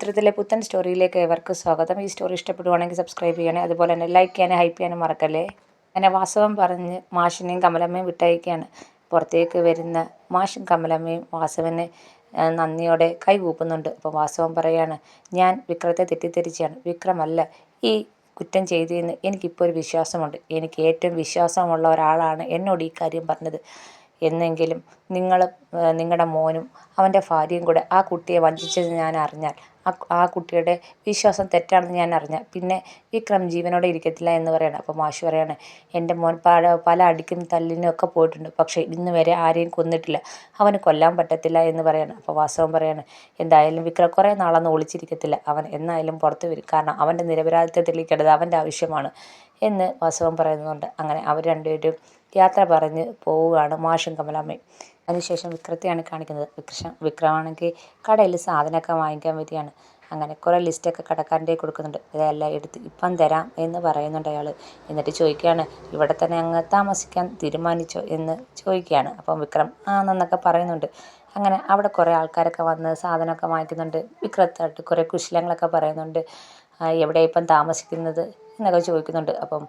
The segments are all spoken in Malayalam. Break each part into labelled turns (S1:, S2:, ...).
S1: ചിത്രത്തിലെ പുത്തൻ സ്റ്റോറിയിലേക്ക് ഏവർക്കും സ്വാഗതം. ഈ സ്റ്റോറി ഇഷ്ടപ്പെടുവാണെങ്കിൽ സബ്സ്ക്രൈബ് ചെയ്യണേ, അതുപോലെ തന്നെ ലൈക്ക് ചെയ്യാനും ഹൈപ്പ് ചെയ്യാനും മറക്കല്ലേ. അങ്ങനെ വാസവൻ പറഞ്ഞ് മാഷിനെയും കമലമ്മയും വിട്ടയക്കുകയാണ്. പുറത്തേക്ക് വരുന്ന മാഷും കമലമ്മയും വാസവന് നന്ദിയോടെ കൈകൂപ്പുന്നുണ്ട്. അപ്പോൾ വാസവൻ പറയാണ്, ഞാൻ വിക്രത്തെ തെറ്റിദ്ധരിച്ചാണ്, വിക്രമല്ല ഈ കുറ്റം ചെയ്തതെന്ന് എനിക്കിപ്പോൾ ഒരു വിശ്വാസമുണ്ട്. എനിക്ക് ഏറ്റവും വിശ്വാസമുള്ള ഒരാളാണ് എന്നോട് ഈ കാര്യം പറഞ്ഞത്. എന്നെങ്കിലും നിങ്ങളുടെ മോനും അവൻ്റെ ഭാര്യയും കൂടെ ആ കുട്ടിയെ വഞ്ചിച്ചത് ഞാൻ അറിഞ്ഞാൽ, ആ കുട്ടിയുടെ വിശ്വാസം തെറ്റാണെന്ന് ഞാൻ അറിഞ്ഞാൽ പിന്നെ വിക്രം ജീവനോടെ ഇരിക്കത്തില്ല എന്ന് പറയണം. അപ്പോൾ മാഷ് പറയാണ്, എൻ്റെ മോൻ പല അടിക്കും തല്ലിനും ഒക്കെ പോയിട്ടുണ്ട്, പക്ഷേ ഇന്ന് വരെ ആരെയും കൊന്നിട്ടില്ല, അവന് കൊല്ലാൻ പറ്റത്തില്ല എന്ന് പറയണം. അപ്പോൾ വാസവൻ പറയാണ്, എന്തായാലും വിക്രം കുറേ നാളൊന്നും ഒളിച്ചിരിക്കത്തില്ല, അവൻ എന്നായാലും പുറത്ത് വരും, കാരണം അവൻ്റെ നിരപരാധിത്വം തെളിയിക്കേണ്ടത് അവൻ്റെ ആവശ്യമാണ് എന്ന് വാസവൻ പറയുന്നുണ്ട്. അങ്ങനെ അവർ രണ്ടുപേരും യാത്ര പറഞ്ഞ് പോവുകയാണ് മാഷും കമലാമ്മയും. അതിനുശേഷം വിക്രത്തെയാണ് കാണിക്കുന്നത്. വിക്രമാണെങ്കിൽ കടയിൽ സാധനമൊക്കെ വാങ്ങിക്കാൻ വരികയാണ്. അങ്ങനെ കുറേ ലിസ്റ്റൊക്കെ കടക്കാരൻ്റെ കൊടുക്കുന്നുണ്ട്. ഇതെല്ലാം എടുത്ത് ഇപ്പം തരാം എന്ന് പറയുന്നുണ്ട് അയാൾ. എന്നിട്ട് ചോദിക്കുകയാണ്, ഇവിടെ തന്നെ അങ്ങ് താമസിക്കാൻ തീരുമാനിച്ചോ എന്ന് ചോദിക്കുകയാണ്. അപ്പം വിക്രം ആണെന്നൊക്കെ പറയുന്നുണ്ട്. അങ്ങനെ അവിടെ കുറേ ആൾക്കാരൊക്കെ വന്ന് സാധനമൊക്കെ വാങ്ങിക്കുന്നുണ്ട്. വിക്രത്തായിട്ട് കുറേ കുശലങ്ങളൊക്കെ പറയുന്നുണ്ട്. എവിടെ ഇപ്പം താമസിക്കുന്നത് എന്നൊക്കെ ചോദിക്കുന്നുണ്ട്. അപ്പം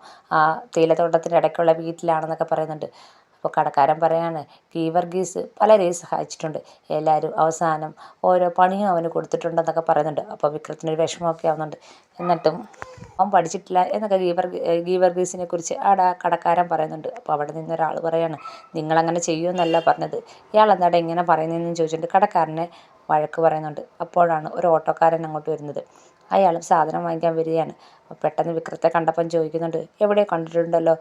S1: തേയിലത്തോട്ടത്തിൻ്റെ ഇടയ്ക്കുള്ള വീട്ടിലാണെന്നൊക്കെ പറയുന്നുണ്ട്. അപ്പോൾ കടക്കാരൻ പറയാണ്, ഗീവർഗീസ് പലരെയും സഹായിച്ചിട്ടുണ്ട്, എല്ലാവരും അവസാനം ഓരോ പണിയും അവന് കൊടുത്തിട്ടുണ്ടെന്നൊക്കെ പറയുന്നുണ്ട്. അപ്പോൾ വിക്രത്തിനൊരു വിഷമമൊക്കെ ആവുന്നുണ്ട്. എന്നിട്ടും അവൻ പഠിച്ചിട്ടില്ല എന്നൊക്കെ ഗീവർഗീസിനെ കുറിച്ച് അവിടെ കടക്കാരൻ പറയുന്നുണ്ട്. അപ്പോൾ അവിടെ നിന്നൊരാൾ പറയാണ്, നിങ്ങളങ്ങനെ ചെയ്യുമെന്നല്ല പറഞ്ഞത്, ഇയാൾ എന്താണ് ഇങ്ങനെ പറയുന്നതെന്ന് ചോദിച്ചിട്ട് കടക്കാരനെ വഴക്ക് പറയുന്നുണ്ട്. അപ്പോഴാണ് ഒരു ഓട്ടോക്കാരൻ അങ്ങോട്ട് വരുന്നത്. അയാളും സാധനം വാങ്ങിക്കാൻ വരികയാണ്. അപ്പോൾ പെട്ടെന്ന് വിക്രത്തെ കണ്ടപ്പം ചോദിക്കുന്നുണ്ട്, എവിടെ കണ്ടിട്ടുണ്ടല്ലോ,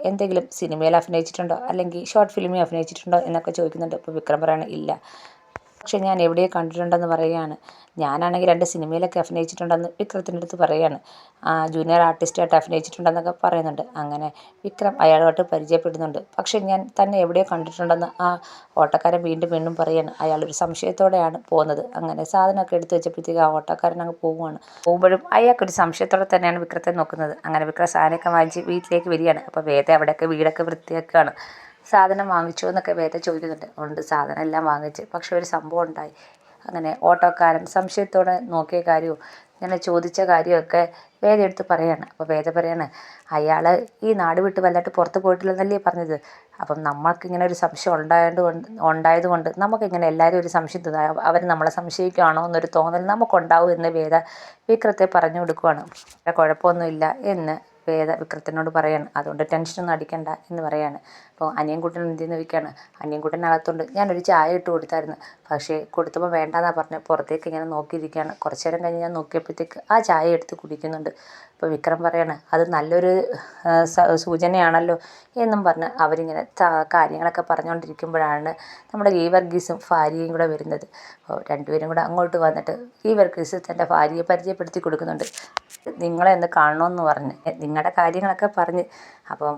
S1: എന്തെങ്കിലും സിനിമയിൽ അഭിനയിച്ചിട്ടുണ്ടോ അല്ലെങ്കിൽ ഷോർട്ട് ഫിലിമിൽ അഭിനയിച്ചിട്ടുണ്ടോ എന്നൊക്കെ ചോദിക്കുന്നുണ്ട്. അപ്പോൾ വിക്രം പറയാണ്, ഇല്ല, പക്ഷെ ഞാൻ എവിടെയോ കണ്ടിട്ടുണ്ടെന്ന് പറയുകയാണ്. ഞാനാണെങ്കിൽ 2 സിനിമയിലൊക്കെ അഭിനയിച്ചിട്ടുണ്ടെന്ന് വിക്രത്തിൻ്റെ അടുത്ത് പറയുകയാണ്. ജൂനിയർ ആർട്ടിസ്റ്റായിട്ട് അഭിനയിച്ചിട്ടുണ്ടെന്നൊക്കെ പറയുന്നുണ്ട്. അങ്ങനെ വിക്രം അയാളുമായിട്ട് പരിചയപ്പെടുന്നുണ്ട്. പക്ഷെ ഞാൻ തന്നെ എവിടെയോ കണ്ടിട്ടുണ്ടെന്ന് ആ ഓട്ടോക്കാരൻ വീണ്ടും പറയുകയാണ്. അയാളൊരു സംശയത്തോടെയാണ് പോകുന്നത്. അങ്ങനെ സാധനമൊക്കെ എടുത്ത് വെച്ചപ്പോഴത്തേക്ക് ആ ഓട്ടോക്കാരൻ അങ്ങ് പോകുമ്പോഴും അയാൾക്കൊരു സംശയത്തോടെ തന്നെയാണ് വിക്രത്തെ നോക്കുന്നത്. അങ്ങനെ വിക്രം സാധനമൊക്കെ വാങ്ങിച്ച് വീട്ടിലേക്ക് വരികയാണ്. അപ്പോൾ വേദ അവിടെയൊക്കെ വീടൊക്കെ വൃത്തിയാക്കുകയാണ്. സാധനം വാങ്ങിച്ചോ എന്നൊക്കെ വേദ ചോദിക്കുന്നുണ്ട്. അതുകൊണ്ട് സാധനം എല്ലാം വാങ്ങിച്ച്, പക്ഷെ ഒരു സംഭവം ഉണ്ടായി. അങ്ങനെ ഓട്ടോക്കാരൻ സംശയത്തോടെ നോക്കിയ കാര്യവും ഇങ്ങനെ ചോദിച്ച കാര്യമൊക്കെ വേദ എടുത്ത് പറയാണ്. അപ്പോൾ വേദ പറയാണ്, അയാൾ ഈ നാട് വിട്ട് വല്ലാട്ട് പുറത്ത് പോയിട്ടില്ലെന്നല്ലേ പറഞ്ഞത്, അപ്പം നമ്മൾക്കിങ്ങനെ ഒരു സംശയം ഉണ്ടായതുകൊണ്ട് നമുക്കിങ്ങനെ എല്ലാവരും ഒരു സംശയം തോന്നുക, അവർ നമ്മളെ സംശയിക്കുകയാണോ എന്നൊരു തോന്നൽ നമുക്കുണ്ടാവും എന്ന് വേദ വിക്രത്തെ പറഞ്ഞു കൊടുക്കുകയാണ്. കുഴപ്പമൊന്നുമില്ല എന്ന് വേദ വിക്രത്തിനോട് പറയാണ്. അതുകൊണ്ട് ടെൻഷനൊന്നും അടിക്കണ്ട എന്ന് പറയാണ്. അപ്പോൾ അനിയൻകുട്ടൻ എന്തെന്ന് ചോദിക്കുകയാണ്. അനിയൻകുട്ടനകത്തുണ്ട്, ഞാനൊരു ചായ ഇട്ട് കൊടുത്തായിരുന്നു, പക്ഷേ കൊടുത്തപ്പോൾ വേണ്ടാന്നാണ് പറഞ്ഞത്, പുറത്തേക്ക് ഇങ്ങനെ നോക്കിയിരിക്കുകയാണ്. കുറച്ച് നേരം കഴിഞ്ഞ് ഞാൻ നോക്കിയപ്പോഴത്തേക്ക് ആ ചായ എടുത്ത് കുടിക്കുന്നുണ്ട്. അപ്പോൾ വിക്രം പറയാണ്, അത് നല്ലൊരു സൂചനയാണല്ലോ എന്നും പറഞ്ഞ് അവരിങ്ങനെ കാര്യങ്ങളൊക്കെ പറഞ്ഞുകൊണ്ടിരിക്കുമ്പോഴാണ് നമ്മുടെ ഗീവർഗീസും ഭാര്യയും കൂടെ വരുന്നത്. അപ്പോൾ രണ്ടുപേരും കൂടെ അങ്ങോട്ട് വന്നിട്ട് ഗീവർഗീസ് തൻ്റെ ഭാര്യയെ പരിചയപ്പെടുത്തി കൊടുക്കുന്നുണ്ട്. നിങ്ങളെ ഒന്ന് കാണണമെന്ന് പറഞ്ഞ് നിങ്ങളുടെ കാര്യങ്ങളൊക്കെ പറഞ്ഞ്, അപ്പം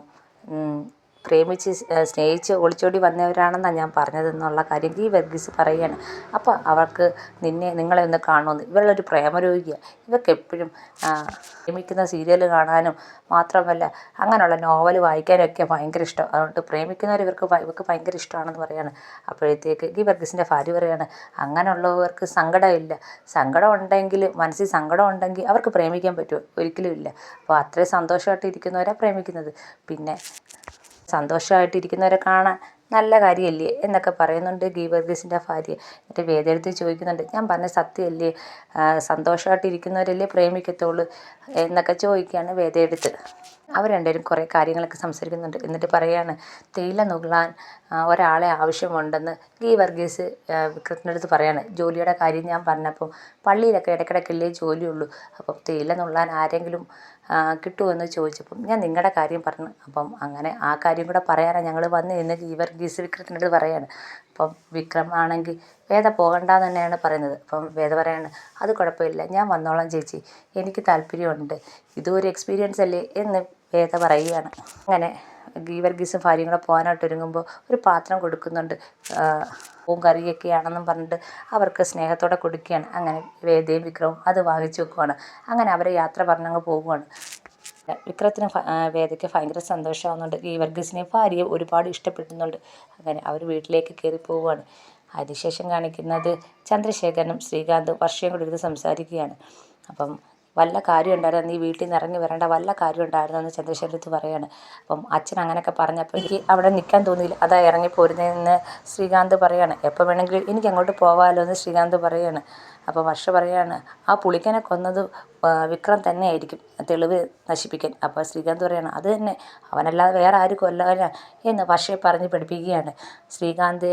S1: പ്രേമിച്ച് സ്നേഹിച്ച് ഒളിച്ചോടി വന്നവരാണെന്നാണ് ഞാൻ പറഞ്ഞതെന്നുള്ള കാര്യം ഗീവർഗീസ് പറയുകയാണ്. അപ്പോൾ അവർക്ക് നിങ്ങളെ ഒന്ന് കാണണമെന്ന്, ഇവളൊരു പ്രേമരോഗിയാണ്, ഇവർക്ക് എപ്പോഴും പ്രേമിക്കുന്ന സീരിയൽ കാണാനും മാത്രമല്ല അങ്ങനെയുള്ള നോവൽ വായിക്കാനൊക്കെ ഭയങ്കര ഇഷ്ടം, അതുകൊണ്ട് പ്രേമിക്കുന്നവർ ഇവർക്ക് ഭയങ്കര ഇഷ്ടമാണെന്ന് പറയാണ്. അപ്പോഴത്തേക്ക് ഗീവർഗീസിൻ്റെ ഭാര്യ പറയാണ്, അങ്ങനെയുള്ളവർക്ക് സങ്കടമില്ല, സങ്കടം ഉണ്ടെങ്കിൽ മനസ്സിൽ സങ്കടം ഉണ്ടെങ്കിൽ അവർക്ക് പ്രേമിക്കാൻ പറ്റുമോ, ഒരിക്കലും ഇല്ല, അപ്പോൾ അത്രയും സന്തോഷമായിട്ട് ഇരിക്കുന്നവരാണ് പ്രേമിക്കുന്നത്, പിന്നെ സന്തോഷമായിട്ടിരിക്കുന്നവരെ കാണാൻ നല്ല കാര്യമല്ലേ എന്നൊക്കെ പറയുന്നുണ്ട് ഗീവർഗീസിൻ്റെ ഭാര്യ. എന്നിട്ട് വേദയെടുത്ത് ചോദിക്കുന്നുണ്ട്, ഞാൻ പറഞ്ഞ സത്യമല്ലേ, സന്തോഷമായിട്ടിരിക്കുന്നവരല്ലേ പ്രേമിക്കത്തുള്ളൂ എന്നൊക്കെ ചോദിക്കുകയാണ് വേദയെടുത്ത്. അവർ രണ്ടുപേരും കുറേ കാര്യങ്ങളൊക്കെ സംസാരിക്കുന്നുണ്ട്. എന്നിട്ട് പറയുകയാണ്, തേയില നുള്ളാൻ ഒരാളെ ആവശ്യമുണ്ടെന്ന് ഗീവർഗീസ് വിക്രത്തിൻ്റെ അടുത്ത് പറയാണ്. ജോലിയുടെ കാര്യം ഞാൻ പറഞ്ഞപ്പം പള്ളിയിലൊക്കെ ഇടയ്ക്കിടയ്ക്കല്ലേ ജോലിയുള്ളൂ, അപ്പം തേയില നുള്ളാൻ ആരെങ്കിലും കിട്ടുമെന്ന് ചോദിച്ചപ്പം ഞാൻ നിങ്ങളുടെ കാര്യം പറഞ്ഞു, അപ്പം അങ്ങനെ ആ കാര്യം കൂടെ പറയാനാണ് ഞങ്ങൾ വന്ന് എന്ന് ഗീവർഗീസ് വിക്രത്തിൻ്റെ അടുത്ത് പറയാണ്. അപ്പം വിക്രം ആണെങ്കിൽ വേദ പോകണ്ടെന്ന് തന്നെയാണ് പറയുന്നത്. അപ്പം വേദ പറയാണ്, അത് കുഴപ്പമില്ല, ഞാൻ വന്നോളാം ചേച്ചി, എനിക്ക് താല്പര്യമുണ്ട്, ഇതും ഒരു എക്സ്പീരിയൻസ് അല്ലേ എന്ന് വേദ പറയുകയാണ്. അങ്ങനെ ഗീവർഗീസും ഭാര്യയും കൂടെ പോകാനായിട്ട് ഒരുങ്ങുമ്പോൾ ഒരു പാത്രം കൊടുക്കുന്നുണ്ട്. പൂവും കറിയൊക്കെയാണെന്നും പറഞ്ഞിട്ട് അവർക്ക് സ്നേഹത്തോടെ കൊടുക്കുകയാണ്. അങ്ങനെ വേദയും വിക്രവും അത് വാങ്ങിച്ചു വെക്കുവാണ്. അങ്ങനെ അവരെ യാത്ര പറഞ്ഞങ്ങ് പോകുവാണ്. വിക്രത്തിന് വേദയ്ക്ക് ഭയങ്കര സന്തോഷമാകുന്നുണ്ട്. ഗീവർഗീസിനെ ഭാര്യയെ ഒരുപാട് ഇഷ്ടപ്പെടുന്നുണ്ട്. അങ്ങനെ അവർ വീട്ടിലേക്ക് കയറി പോവുകയാണ്. അതിനുശേഷം കാണിക്കുന്നത് ചന്ദ്രശേഖരനും ശ്രീകാന്തും വർഷയും കൂടി ഇരുന്ന് സംസാരിക്കുകയാണ്. അപ്പം വല്ല കാര്യം ഉണ്ടായിരുന്നു, നീ വീട്ടിൽ നിന്ന് ഇറങ്ങി വരേണ്ട വല്ല കാര്യം ഉണ്ടായിരുന്നു എന്ന് ചന്ദ്രശേഖരത്ത് പറയാണ്. അപ്പം അച്ഛൻ അങ്ങനെയൊക്കെ പറഞ്ഞപ്പോൾ എനിക്ക് അവിടെ നിൽക്കാൻ തോന്നിയില്ല, അതാ ഇറങ്ങിപ്പോരുന്നതെന്ന് ശ്രീകാന്ത് പറയാണ്. എപ്പോൾ വേണമെങ്കിലും എനിക്ക് അങ്ങോട്ട് പോകാമല്ലോ എന്ന് ശ്രീകാന്ത് പറയാണ്. അപ്പോൾ വർഷ പറയാണ്, ആ പുളിക്കനെ കൊന്നത് വിക്രം തന്നെ ആയിരിക്കും തെളിവ് നശിപ്പിക്കാൻ. അപ്പോൾ ശ്രീകാന്ത് പറയാണ്, അത് തന്നെ, അവനല്ലാതെ വേറെ ആരും കൊല്ലാനാ എന്ന് വർഷയെ പറഞ്ഞ് പഠിപ്പിക്കുകയാണ്. ശ്രീകാന്ത്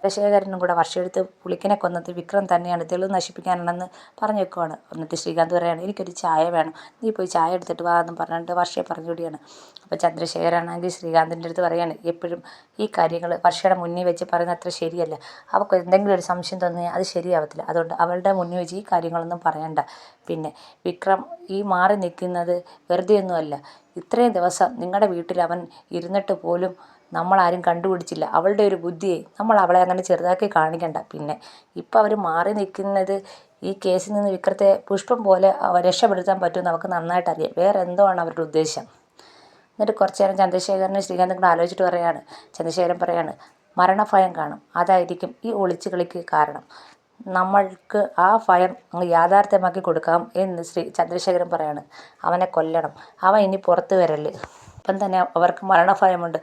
S1: ചന്ദ്രശേഖരനും കൂടെ വർഷയെടുത്ത് പുളിക്കനെ കൊന്നത് വിക്രം തന്നെയാണ്, തെളിവ് നശിപ്പിക്കാനാണെന്ന് പറഞ്ഞു വെക്കുവാണ്. എന്നിട്ട് ശ്രീകാന്ത് പറയാണ്, എനിക്കൊരു ചായ വേണം, നീ പോയി ചായ എടുത്തിട്ട് വാ എന്ന് പറഞ്ഞിട്ട് വർഷയെ പറഞ്ഞു വിടുകയാണ്. അപ്പോൾ ചന്ദ്രശേഖരാണെങ്കിൽ ശ്രീകാന്തിൻ്റെ അടുത്ത് പറയാണ്, എപ്പോഴും ഈ കാര്യങ്ങൾ വർഷയുടെ മുന്നിൽ വെച്ച് പറയുന്നത് അത്ര ശരിയല്ല, അവൾക്ക് എന്തെങ്കിലും ഒരു സംശയം തോന്നിയാൽ അത് ശരിയാവത്തില്ല, അതുകൊണ്ട് അവളുടെ മുന്നിൽ വെച്ച് ഈ കാര്യങ്ങളൊന്നും പറയണ്ട. പിന്നെ വിക്രം ഈ മാറി നിൽക്കുന്നത് വെറുതെയൊന്നുമല്ല, ഇത്രയും ദിവസം നിങ്ങളുടെ വീട്ടിൽ അവൻ ഇരുന്നിട്ട് പോലും നമ്മളാരും കണ്ടുപിടിച്ചില്ല അവളുടെ ഒരു ബുദ്ധിയെ, നമ്മൾ അവളെ അങ്ങനെ ചെറുതാക്കി കാണിക്കണ്ട. പിന്നെ ഇപ്പം അവർ മാറി നിൽക്കുന്നത് ഈ കേസിൽ നിന്ന് വിക്രത്തെ പുഷ്പം പോലെ രക്ഷപ്പെടുത്താൻ പറ്റുമെന്ന് അവർക്ക് നന്നായിട്ട് അറിയാം, വേറെ എന്തോ ആണ് അവരുടെ ഉദ്ദേശം. എന്നിട്ട് കുറച്ച് നേരം ചന്ദ്രശേഖരനും ശ്രീകാന്തും കൂടെ ആലോചിച്ചിട്ട് പറയാണ്, ചന്ദ്രശേഖരൻ പറയാണ്, മരണഭയം കാണും, അതായിരിക്കും ഈ ഒളിച്ചു കളിക്ക് കാരണം, നമ്മൾക്ക് ആ ഭയം അങ്ങ് യാഥാർത്ഥ്യമാക്കി കൊടുക്കാം എന്ന് ചന്ദ്രശേഖരൻ പറയാണ്. അവനെ കൊല്ലണം, അവൻ ഇനി പുറത്ത് വരല്, ഇപ്പം തന്നെ അവർക്ക് മരണഭയമുണ്ട്,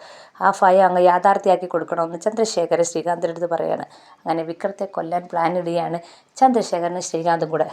S1: ആ ഭയം അങ്ങ് യാഥാർത്ഥ്യമാക്കി കൊടുക്കണമെന്ന് ചന്ദ്രശേഖരൻ ശ്രീകാന്തിൻ്റെ അടുത്ത് പറയാണ്. അങ്ങനെ വിക്രത്തെ കൊല്ലാൻ പ്ലാൻ ഇടുകയാണ് ചന്ദ്രശേഖരനും ശ്രീകാന്തും കൂടെ.